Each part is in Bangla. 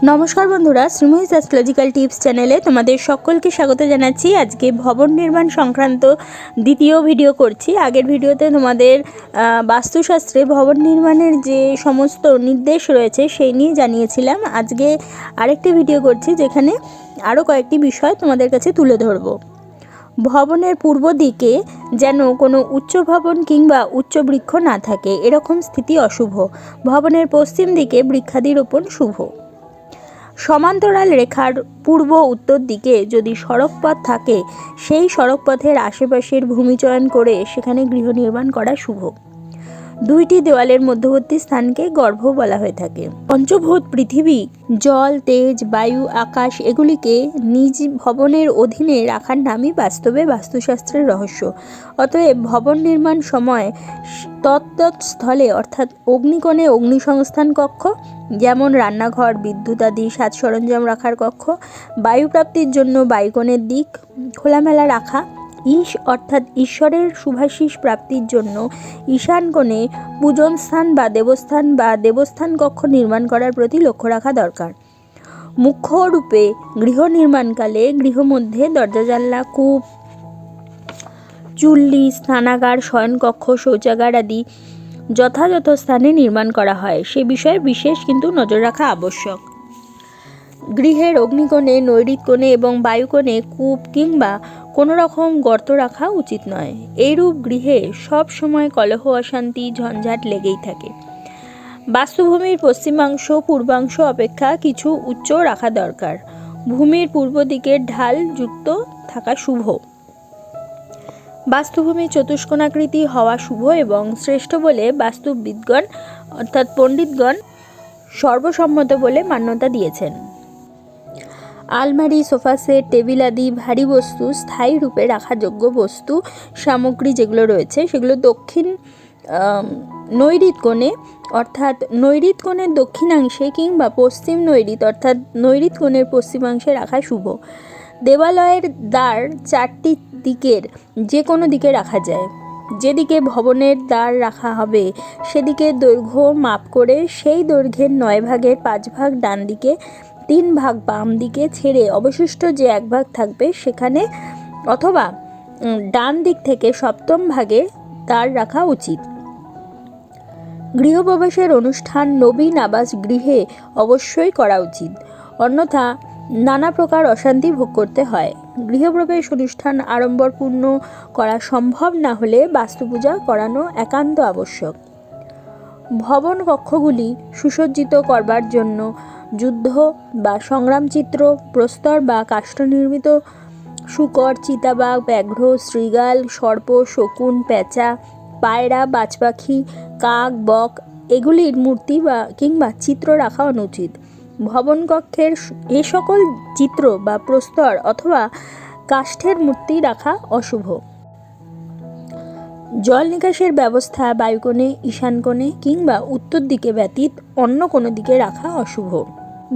নমস্কার বন্ধুরা, শ্রীময়ী অ্যাস্ট্রোলজিক্যাল টিপস চ্যানেলে তোমাদের সকলকে স্বাগত জানাচ্ছি। আজকে ভবন নির্মাণ সংক্রান্ত দ্বিতীয় ভিডিও করছি। আগের ভিডিওতে তোমাদের বাস্তুশাস্ত্রে ভবন নির্মাণের যে সমস্ত নির্দেশ রয়েছে সেই নিয়ে জানিয়েছিলাম। আজকে আরেকটি ভিডিও করছি যেখানে আরও কয়েকটি বিষয় তোমাদের কাছে তুলে ধরব। ভবনের পূর্ব দিকে যেন কোনো উচ্চ ভবন কিংবা উচ্চ বৃক্ষ না থাকে, এরকম স্থিতি অশুভ। ভবনের পশ্চিম দিকে বৃক্ষাদি রোপণ শুভ। সমান্তরাল রেখার পূর্ব উত্তর দিকে যদি সড়কপথ থাকে, সেই সড়কপথের আশেপাশের ভূমি চয়ন করে সেখানে গৃহ নির্মাণ করা শুভ। দুইটি দেওয়ালের মধ্যবর্তী স্থানকে গর্ভ বলা হয়ে থাকে। পঞ্চভূত পৃথিবী, জল, তেজ, বায়ু, আকাশ এগুলিকে নিজ ভবনের অধীনে রাখার নামই বাস্তবে বাস্তুশাস্ত্রের রহস্য। অতএব ভবন নির্মাণ সময় তৎ স্থলে অর্থাৎ অগ্নিকোণে অগ্নিসংস্থান কক্ষ, যেমন রান্নাঘর, বিদ্যুৎ আদি সাজ সরঞ্জাম রাখার কক্ষ, বায়ুপ্রাপ্তির জন্য বায়ুকোণের দিক খোলামেলা রাখা, অর্থাৎ ঈশ্বরের শুভাশিস প্রাপ্তির জন্য ঈশান কোণে পূজন স্থান বা দেবস্থান কক্ষ নির্মাণ করার প্রতি লক্ষ্য রাখা দরকার। মুখ্য রূপে গৃহ নির্মাণকালে গৃহমধ্যে দরজা, জানলা, কূপ, চুল্লি, স্নানাগার, শয়নকক্ষ, শৌচাগার আদি যথাযথ স্থানে নির্মাণ করা হয়, সে বিষয়ে বিশেষ কিন্তু নজর রাখা আবশ্যক। গৃহের অগ্নিকোণে, নৈঋত কোণে এবং বায়ুকোণে কূপ কিংবা কোনো রকম গর্ত রাখা উচিত নয়। এইরূপ গৃহে সব সময় কলহ, অশান্তি, ঝঞ্ঝাট লেগেই থাকে। বাস্তুভূমির পশ্চিমাংশ পূর্বাংশ অপেক্ষা কিছু উচ্চ রাখা দরকার। ভূমির পূর্ব দিকের ঢাল যুক্ত থাকা শুভ। বাস্তুভূমি চতুষ্কোণাকৃতি হওয়া শুভ এবং শ্রেষ্ঠ বলে বাস্তুবিদগণ অর্থাৎ পণ্ডিতগণ সর্বসম্মত বলে মান্যতা দিয়েছেন। আলমারি, সোফা সেট, টেবিল আদি ভারী বস্তু স্থায়ী রূপে রাখার যোগ্য বস্তু সামগ্রী যেগুলো রয়েছে সেগুলো দক্ষিণ নৈঋত কোণে অর্থাৎ নৈঋত কোণের দক্ষিণাংশে কিংবা পশ্চিম নৈঋত অর্থাৎ নৈঋত কোণের পশ্চিমাংশে রাখা শুভ। দেবালয়ের দ্বার চারটি দিকের যে কোনো দিকে রাখা যায়। যেদিকে ভবনের দ্বার রাখা হবে সেদিকে দৈর্ঘ্য মাপ করে সেই দৈর্ঘ্যের 9 ভাগের 5 ভাগ ডান দিকে, 3 ভাগ বাম দিকে ছেড়ে অবশিষ্ট যে 1 ভাগ থাকবে সেখানে অথবা ডান দিক থেকে সপ্তম ভাগে দ্বার রাখা উচিত। গৃহপ্রবেশের অনুষ্ঠান নবীন আবাস গৃহে অবশ্যই করা উচিত, অন্যথা নানা প্রকার অশান্তি ভোগ করতে হয়। গৃহপ্রবেশ অনুষ্ঠান আড়ম্বরপূর্ণ করা সম্ভব না হলে বাস্তুপূজা করানো একান্ত আবশ্যক। ভবন কক্ষগুলি সুসজ্জিত করবার জন্য যুদ্ধ বা সংগ্রাম চিত্র, প্রস্তর বা কাষ্ঠ নির্মিত শূকর, চিতাবাঘ, ব্যাঘ্র, শৃগাল, সর্প, শকুন, পেঁচা, পায়রা, বাজপাখি, কাক, বক এগুলির মূর্তি কিংবা চিত্র রাখা অনুচিত। ভবন কক্ষের এ সকল চিত্র বা প্রস্তর অথবা কাষ্ঠের মূর্তি রাখা অশুভ। জল নিকাশের ব্যবস্থা বায়ুকোণে, ঈশান কোণে কিংবা উত্তর দিকে ব্যতীত অন্য কোনো দিকে রাখা অশুভ।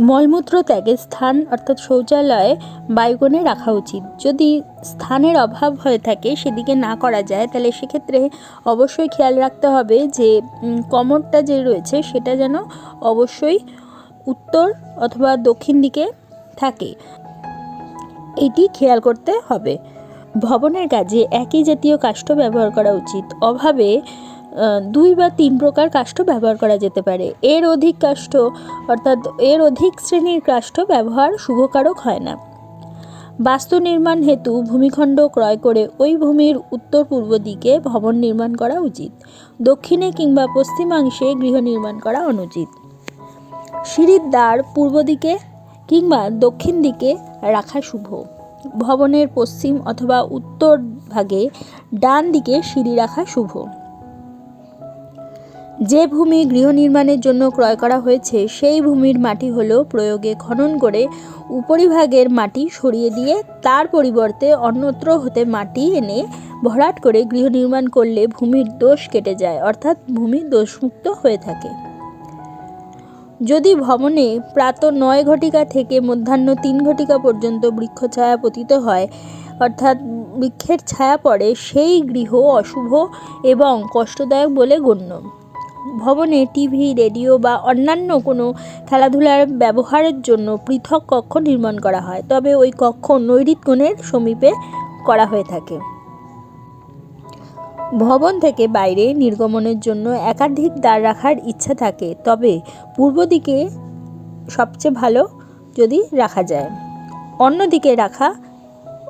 মলমূত্র ত্যাগের স্থান অর্থাৎ শৌচালয়ে বায়ুকোণে রাখা উচিত। যদি স্থানের অভাব হয়ে থাকে সেদিকে না করা যায় তাহলে সেক্ষেত্রে অবশ্যই খেয়াল রাখতে হবে যে কমোডটা যে রয়েছে সেটা যেন অবশ্যই উত্তর অথবা দক্ষিণ দিকে থাকে, এটি খেয়াল করতে হবে। ভবনের কাজে একই জাতীয় কাষ্ঠ ব্যবহার করা উচিত। অভাবে 2 বা 3 প্রকার কাষ্ঠ ব্যবহার করা যেতে পারে। এর অধিক কাষ্ঠ অর্থাৎ এর অধিক শ্রেণীর কাষ্ঠ ব্যবহার শুভকারক হয় না। বাস্তু নির্মাণ হেতু ভূমিখণ্ড ক্রয় করে ওই ভূমির উত্তর পূর্ব দিকে ভবন নির্মাণ করা উচিত। দক্ষিণে কিংবা পশ্চিমাংশে গৃহ নির্মাণ করা অনুচিত। সিঁড়ির দ্বার পূর্ব দিকে কিংবা দক্ষিণ দিকে রাখা শুভ। ভবনের পশ্চিম অথবা উত্তর ভাগে ডান দিকে সিঁড়ি রাখা শুভ। যে ভূমি গৃহ নির্মাণের জন্য ক্রয় করা হয়েছে সেই ভূমির মাটি হলো প্রয়োগে খনন করে উপরিভাগের মাটি সরিয়ে দিয়ে তার পরিবর্তে অন্যত্র হতে মাটি এনে ভরাট করে গৃহ নির্মাণ করলে ভূমির দোষ কেটে যায়, অর্থাৎ ভূমি দোষমুক্ত হয়ে থাকে। যদি ভবনে প্রাত 9 ঘটিকা থেকে মধ্যাহ্ন 3 ঘটিকা পর্যন্ত বৃক্ষ ছায়া পতিত হয় অর্থাৎ বৃক্ষের ছায়া পড়ে, সেই গৃহ অশুভ এবং কষ্টদায়ক বলে গণ্য। ভবনে টিভি, রেডিও বা অন্যান্য কোনো খেলাধুলার ব্যবহারের জন্য পৃথক কক্ষ নির্মাণ করা হয়, তবে ওই কক্ষ নৈঋত কোণের সমীপে করা হয়ে থাকে। ভবন থেকে বাইরে নির্গমনের জন্য একাধিক দ্বার রাখার ইচ্ছা থাকে, তবে পূর্ব দিকে সবচেয়ে ভালো যদি রাখা যায়। অন্য দিকে রাখা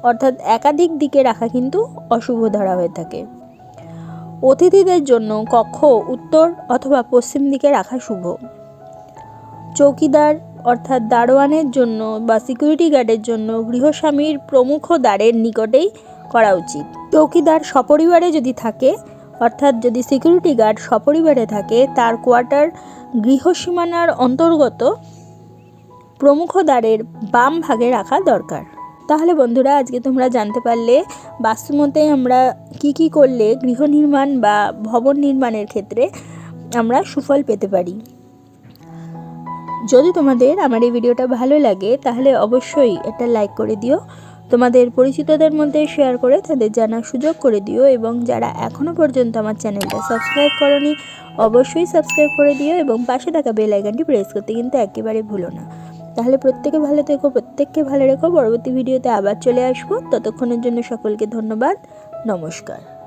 অর্থাৎ একাধিক দিকে রাখা কিন্তু অশুভ ধরা হয়ে থাকে। অতিথিদের জন্য কক্ষ উত্তর অথবা পশ্চিম দিকে রাখা শুভ। চৌকিদার অর্থাৎ দারোয়ানের জন্য বা সিকিউরিটি গার্ডের জন্য গৃহস্বামীর প্রমুখ দ্বারের নিকটেই করা উচিত। চৌকিদার সপরিবারে যদি থাকে অর্থাৎ যদি সিকিউরিটি গার্ড সপরিবারে থাকে, তার কোয়ার্টার গৃহসীমানার অন্তর্গত প্রমুখ দ্বারের বাম ভাগে রাখা দরকার। তাহলে বন্ধুরা, আজকে তোমরা জানতে পারলে বাস্তুমতে আমরা কি করলে গৃহ নির্মাণ বা ভবন নির্মাণের ক্ষেত্রে আমরা সুফল পেতে পারি। যদি তোমাদের আমার এই ভিডিওটা ভালো লাগে তাহলে অবশ্যই একটা লাইক করে দিও, তোমাদের পরিচিতদের মধ্যে শেয়ার করে তাদের জানার সুযোগ করে দিও, এবং যারা এখনও পর্যন্ত আমার চ্যানেলটা সাবস্ক্রাইব করোনি অবশ্যই সাবস্ক্রাইব করে দিও, এবং পাশে থাকা বেল আইকনটি প্রেস করতে কিন্তু একেবারে ভুলো না। তাহলে প্রত্যেকে ভালো থেকো, প্রত্যেককে ভালো রেখো। পরবর্তী ভিডিওতে আবার চলে আসবো। ততক্ষণের জন্য সকলকে ধন্যবাদ। নমস্কার।